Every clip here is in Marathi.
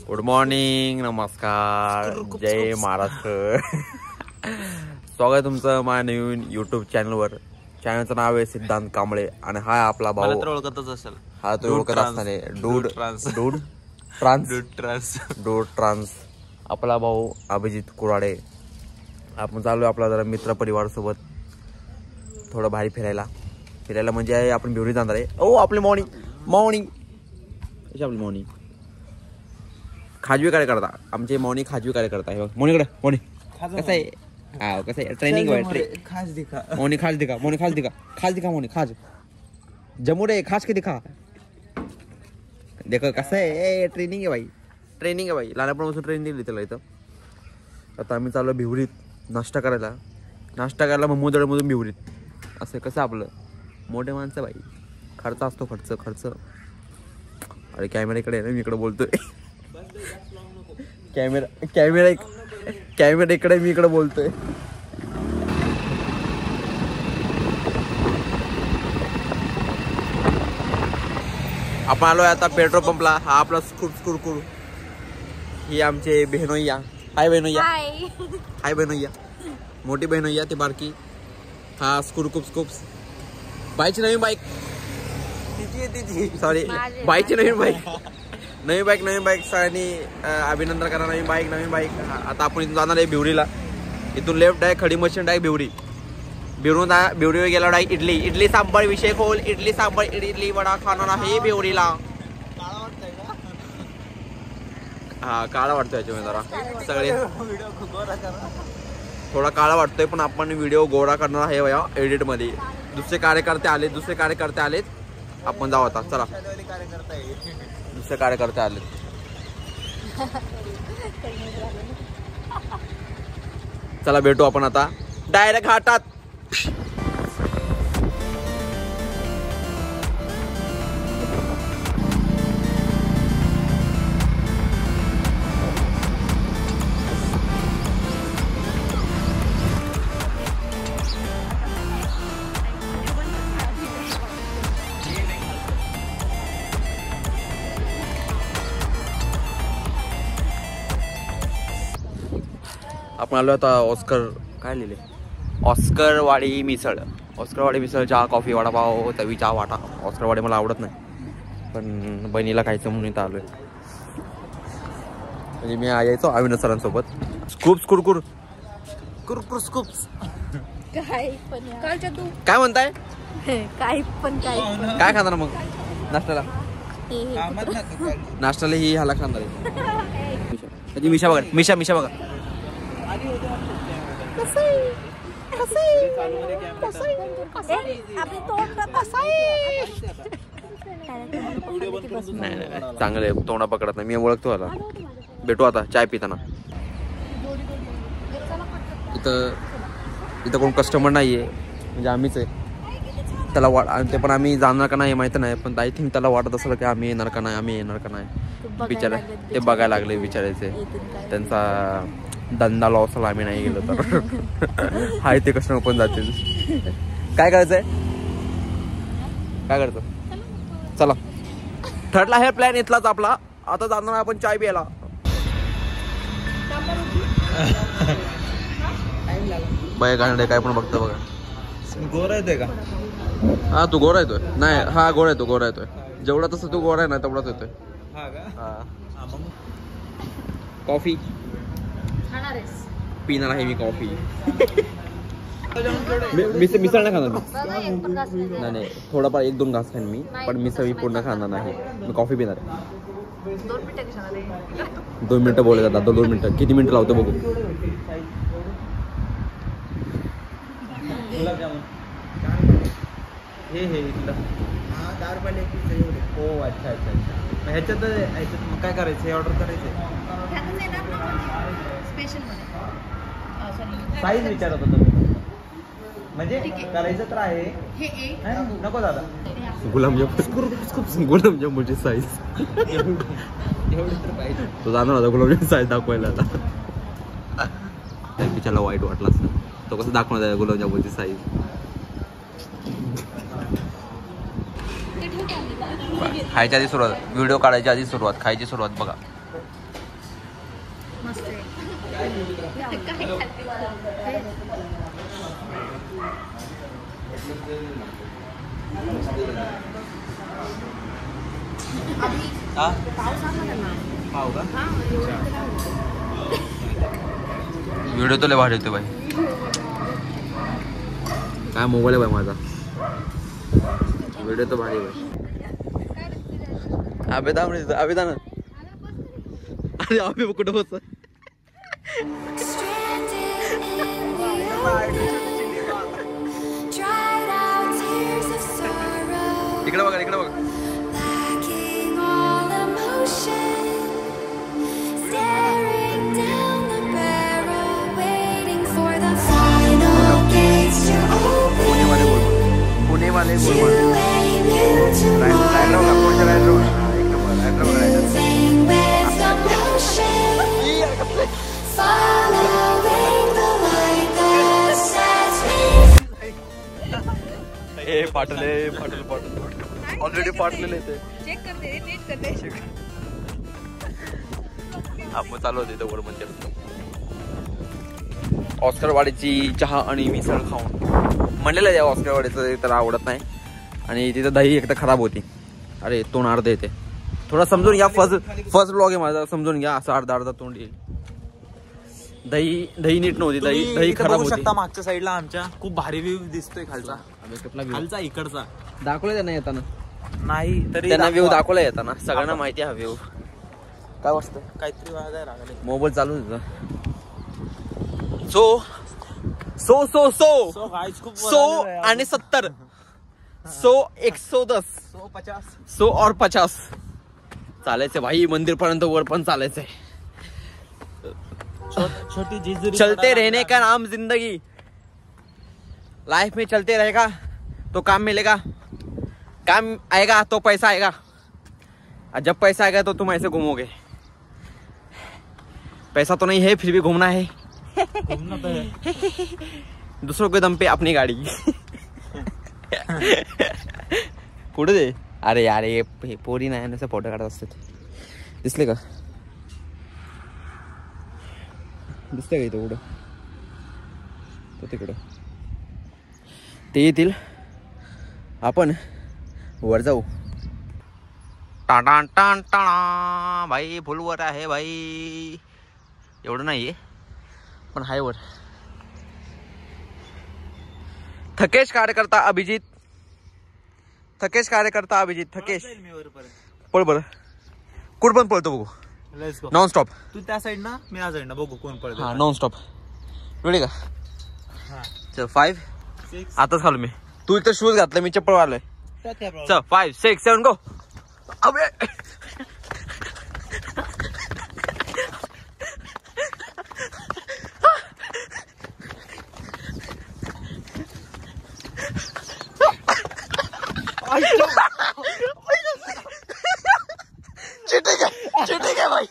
गुड मॉर्निंग, नमस्कार, जय महाराष्ट्र. स्वागत तुमचं माझ्या नवीन युट्यूब चॅनलवर. चॅनलचं नाव आहे सिद्धांत कांबळे आणि हा आपला भाऊ. ओळखतच असेल. हा तो ओळखत असताना डूड ट्रान्स आपला भाऊ अभिजित कुराडे. आपण चालू आपला जरा मित्र परिवार सोबत थोडं बाहेर फिरायला म्हणजे आपण भिवरी जाणार आहे. ओ आपली मॉर्निंग आपली मॉर्निंग खाजवी काय करता. आमचे मौनी खाजवी काय करता. मौनी कसं आहे. हा कसं आहे ट्रेनिंग मौनी खाज दिखा मौनी खाज जमू रे खास के दिखा. देखो कसं आहे ट्रेनिंग आहे भाई लहानपणापासून ट्रेनिंग दिली त्याला इथं. आता आम्ही चाललो भिवरीत नाश्ता करायला मधून भिवरीत. असं कसं आपलं मोठे माणसं बाई खर्च असतो खर्च. अरे कॅमेरा इकडे आहे ना, मी इकडे बोलतोय. कॅमेरा इकडे, मी इकडे बोलतोय. आपण आलोय आता पेट्रोल पंपला. हा आपला स्कूर ही आमचे बहिणोय्या. हाय बहिणोय्या. मोठी बहिणोय्या ती बारकी. हा स्कूप्स बाईकची नवीन बाईक. सॉरी बाईकची नवीन बाईक सगळ्यांनी अभिनंदन करा. नवीन बाईक. आता आपण इथून जाणार आहे भिवरीला. इथून लेफ्ट आहे खडी मशीन डायरेक्ट भिवरीवर गेला डायरेक्ट इडली सांबार विषय खोल. इडली वडा खाणार आहे भिवरीला. हा काळा वाटतोय याच्यामध्ये जरा सगळे थोडा काळा वाटतोय पण आपण व्हिडिओ गोळा करणार आहे या एडिट मध्ये. दुसरे कार्यकर्ते आलेत. आपण जाऊ आता. चला दुसरे कार्यकर्ते आले. चला भेटू आपण आता डायरेक्ट घाटात. आपण आलो आता ऑस्करवाडी मिसळ चहा कॉफी वडापाव तवी चहा वाटा. ऑस्करवाडी मला आवडत नाही पण बहिणीला खायचं म्हणून इथं आलोय. म्हणजे मी यायचो अविनाश सरांसोबत. स्कूप्स काय म्हणताय. काय खाणार मग नाश्त्याला ही ह्याला खाणार आहे. मिशा बघा. चांगले तोंडा पकडत नाही. मी ओळखतो आता. भेटू आता चाय पिताना. इथं कोण कस्टमर नाहीये म्हणजे आम्हीच आहे. त्याला ते पण आम्ही जाणार का नाही माहिती नाही पण आय थिंक त्याला वाटत असलं की आम्ही येणार का नाही बिचारा. ते बघायला लागले बिचारायचे. त्यांचा धंदा लॉस आला आम्ही नाही गेलो तर. हाय ते कस्टमर पण जातील. काय करायचं चला ठरला हे प्लॅन इथलाच आपला. आता जाणार आपण चाय प्यायला. बाय गाणे काय पण बघतो बघा. गोरा येतोय का. हा तू गोरा येतोय. नाही हा गोरा येतोय. जेवढा तसं तू गोरा आहे ना तेवढाच येतोय. कॉफी पिणार आहे मी कॉफी. मिसळ नाही खाणार मी. नाही थोडाफार 1-2 घास खाईन मी पण मिसळ मी पूर्ण खाणार नाही. मी कॉफी पिणार आहे. 2 मिनिटं बोलत आता. 2 मिनिटं किती मिनिटं लावतो बघू. हो अच्छा ह्याच्यात मग काय करायचं. हे ऑर्डर करायचं. साईज विचारत होतो म्हणजे करायचं तर आहे. नको दादा. गुलाबजामुनची साईज तो जाणार होता गुलाबजामुन साईज दाखवायला. आता त्याला वाईट वाटला असं. तो कसं दाखवणार आहे गुलाबजामुनची साईज. खायच्या आधी सुरुवात, व्हिडिओ काढायच्या आधी सुरुवात, खायची सुरुवात बघा. मस्त आहे. व्हिडिओ तो लय भारी होते बाई. काय मोबाईल आहे बाई माझा. व्हिडिओ तो भारी बाई. आबेदा म्हणजे आबेदा ना. अरे आबे कुठं बस. इकडे बघा इकडे बघा. पुणे वाले फाटले फाटले फाटले ऑलरेडी फाटलेले ते. चेक करते नीट करते. आपण चालू होते वर म्हणजे ऑस्करवाडीची चहा आणि मिसळ खाऊन म्हणलेलं आहे ऑस्करवाडीचं त्याला आवडत नाही आणि तिथं दही एक तर खराब होती. अरे तोंड अर्ध येते. थोडा समजून घ्या. फर्स्ट ब्लॉग आहे माझा, समजून घ्या. असं अर्धा तोंड येईल. दही नीट नव्हती. दही खराब होती. मागच्या साईडला आमच्या खूप भारी व्ह्यू दिसतोय खालचा. खालचा इकडचा दाखवलं त्यांना येताना नाही तरी त्यांना व्ह्यू दाखवला येताना. सगळ्यांना माहिती आहे हा व्ह्यू काय वाटतं. काहीतरी वाजायला लागले. मोबाईल चालू होता. So so so so so guys खूप 100 आणि 70 100 110 100 और 50 चालायचं भाई. मंदिर पर्यंत वर पण चालायचंय. छोटी जिजुरी चलते रहने का नाम जिंदगी. लाइफ में चलते रहेगा तो काम मिलेगा. काम आएगा तो पैसा आएगा. और जब पैसा आएगा तो तुम ऐसे घूमोगे. पैसा तो नहीं है फिर भी घूमना है. घूमना तो है. दूसरों के दम पे अपनी गाड़ी. कुठे दे. अरे यार हे पोरी नाही ना फोटो काढत असतात. दिसले का. दिसतंय का इथं कुठं. तो तिकडं ते येतील. आपण वर जाऊ. टाटा टाण टाणा भाई. फुलवर आहे भाई. एवढं नाहीये पण हाय वर. थकेश कार्यकर्ता अभिजित. थकेश कार्यकर्ता अभिजित. थकेश पळ बरं. कुठं पण पळतो बघू. Non stop. तू त्या साइड ना मी या साइड ना बघू कोण पडतो. हा नॉन स्टॉप. रेडी का. चल 5 6 आताच खालो मी. तू इथं शूज घातले मी चप्पल वालोय. चल 5 6 7 गो. अबे चिटिंग है भाई.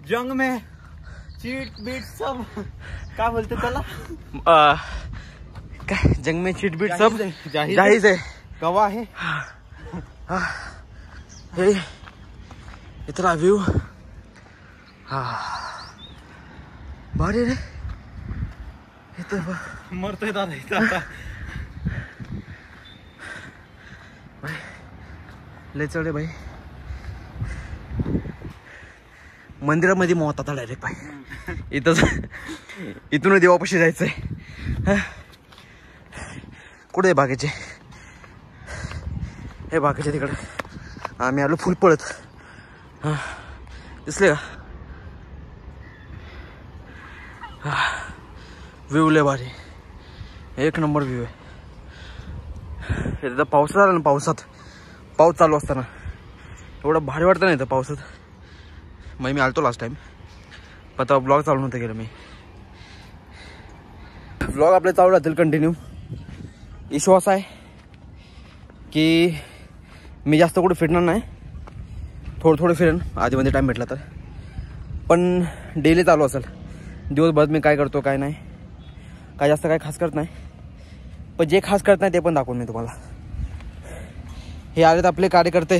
जंग में चीट बीट सब काय बोलते त्याला. काय जंग में चीट बीट सब जाहिज आहे. गवाह आहे. हे इतना व्यू. हा भारी रे. इथं मरतोय दादा इथं आता. लय चढ भाई. मंदिरामध्ये मोहत आता डायरेक्ट भाई. इथून देवापाशी जायचंय. कुठे बागेचे. हे बागेचे तिकडे आम्ही आलो फुल पळत. दिसले का. व्ह्यू लय भारी. एक नंबर व्ह्यू आहे. एकदा पावसात आला ना. पाऊस चालू असताना एवढं भारी वाटतं नाही तर पावसात. मग मी आलतो लास्ट टाइम पण आता ब्लॉग चालू नव्हतं केलं मी. ब्लॉग आपले चालू राहतील कंटिन्यू. इशू असा आहे की मी जास्त कुठे फिरणार नाही. थोडं फिरेन आधीमध्ये टाईम भेटला तर. पण डेली चालू असेल. दिवसभरात मी काय करतो काय नाही. काय जास्त काय खास करत नाही. पण जे खास करत नाही ते पण दाखवून मी तुम्हाला. हे आलेत आपले कार्यकर्ते.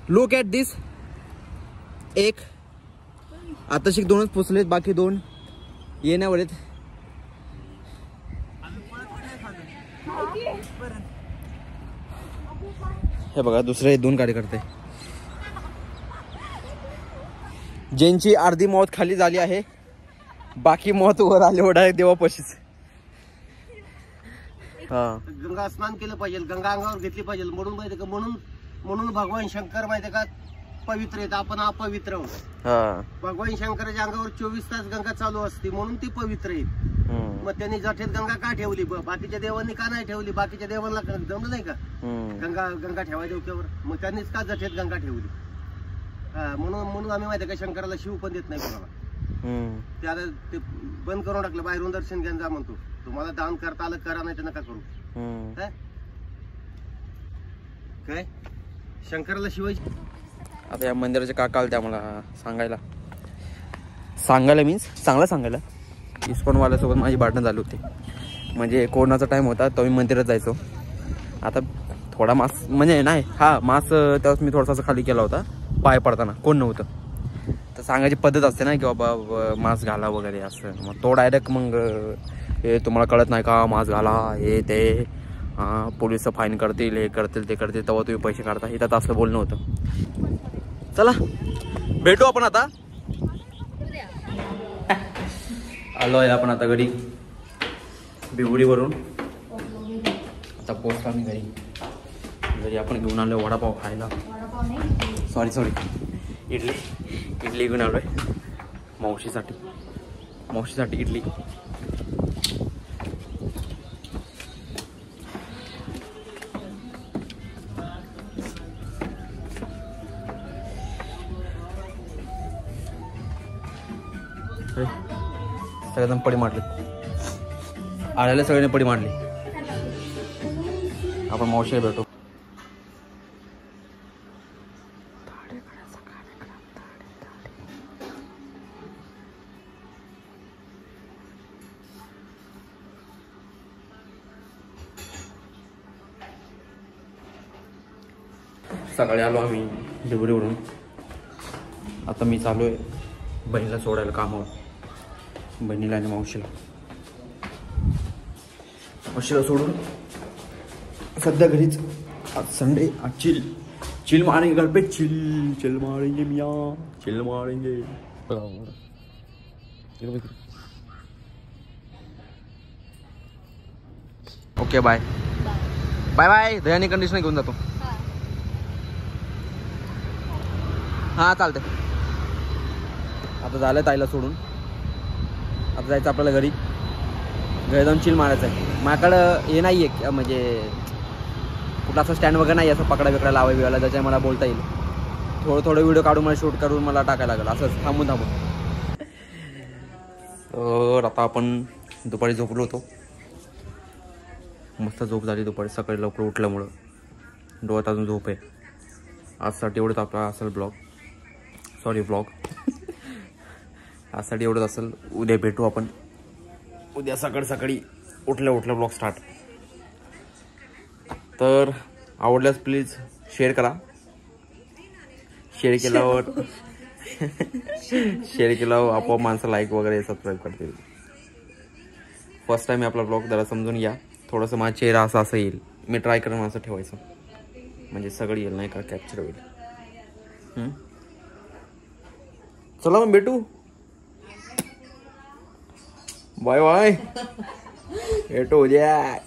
लुक ॲट दिस. एक आताशी 2च पोचलेत, बाकी 2 येण्यावर आहेत. हे बघा दुसरे 2 कार्यकर्ते ज्यांची अर्धी मौत खाली झाली आहे, बाकी मौत वर आले ओढा देवापाशीच. गंगा स्नान केलं पाहिजे, गंगा अंगावर घेतली पाहिजे. म्हणून माहिती का, म्हणून भगवान शंकर माहिती का पवित्र आहेत, आपण अपवित्र आहोत. भगवान शंकराच्या अंगावर 24 तास गंगा चालू असते, म्हणून ती पवित्र आहेत. मग त्यांनी जठेत गंगा का ठेवली, बाकीच्या देवांनी का नाही ठेवली? बाकीच्या देवांना जमलं नाही का गंगा ठेवायच्या डोक्यावर? मग त्यांनीच का जठेत गंगा ठेवली? म्हणून आम्ही माहिती का शंकराला शिव पण देत नाही कोणाला. ते आता ते बंद करून टाकलं, बाहेरून दर्शन घ्या जा म्हणतो. तुम्हाला दान करता आलं करा, नाही तर नका करू. काय शंकराला शिवायची. आता या मंदिराचे काका आले आम्हाला सांगायला मीन्स चांगलं सांगायला. इस्कॉनवाल्यासोबत माझी भांडणं झाली होती. म्हणजे कोरोनाचा टाइम होता, तो मी मंदिरात जायचो. आता थोडा मास्क म्हणजे नाही, हा मास्क त्यावेळेस मी थोडासा खाली केला होता पाय पडताना, कोण नव्हतं. तर सांगायची पद्धत असते ना की बाबा मास्क घाला वगैरे असं. मग तो डायरेक्ट मग हे तुम्हाला कळत नाही का मास्क घाला, हे ते पोलिस फाईन करतील, हे करतील ते करतील, तेव्हा तुम्ही पैसे काढता. इथं असं बोलणं होतं. चला भेटू आपण आता. आलो आहे आपण आता घरी बिवडीवरून. आता पोचलो आम्ही घरी आपण घेऊन आलो वडापाव खायला. सॉरी इडली घेऊन आलो आहे मावशीसाठी इडली. सगळ्यांना पडी मारली, आल्याला सगळ्यांनी पडी मारली. आपण मावशीला भेटू. सकाळी आलो आम्ही डिबुरीवरून. आता मी चालू आहे बहिणीला सोडायला कामावर. बहिणीला आणि मावशीला सोडून सध्या घरीच. आज संडे, आज चिल मारेंगे घर पे. चिल मारेंगे मियाँ, चिल मारेंगे. Okay bye bye. दयानी कंडिशन घेऊन जातो. हा चालतंय. आता झालं ताईला सोडून. आता जायचं आपल्याला घरी जाऊन चिल मारायचं आहे. माझ्याकडं हे नाही आहे म्हणजे कुठला असं स्टँड वगैरे नाही असं पकडा बिकडा लावाय बिवायला, ज्याच्या मला बोलता येईल. थोडं व्हिडिओ काढून मला शूट करून मला टाकायला लागेल असंच थांबून. तर आता आपण दुपारी झोपलो होतो, मस्त झोप झाली दुपारी. सकाळी लवकर उठल्यामुळं डोळ्यात अजून झोप आहे. आजसाठी एवढंच आपला असेल ब्लॉग. आजसाठी एवढंच असेल. उद्या भेटू आपण. उद्या सकाळी उठल्या ब्लॉग स्टार्ट. तर आवडल्यास प्लीज शेअर करा. शेअर केल्यावर आपोआप माणसं लाईक वगैरे सबस्क्राईब करतील. फर्स्ट टाइम आपला ब्लॉग जरा समजून घ्या. थोडंसं माझा चेहरा असं येईल. मी ट्राय करेन असं ठेवायचं, म्हणजे सगळं येईल नाही का कॅप्चर होईल. चला मग भेटू. बाय भेटू उद्या.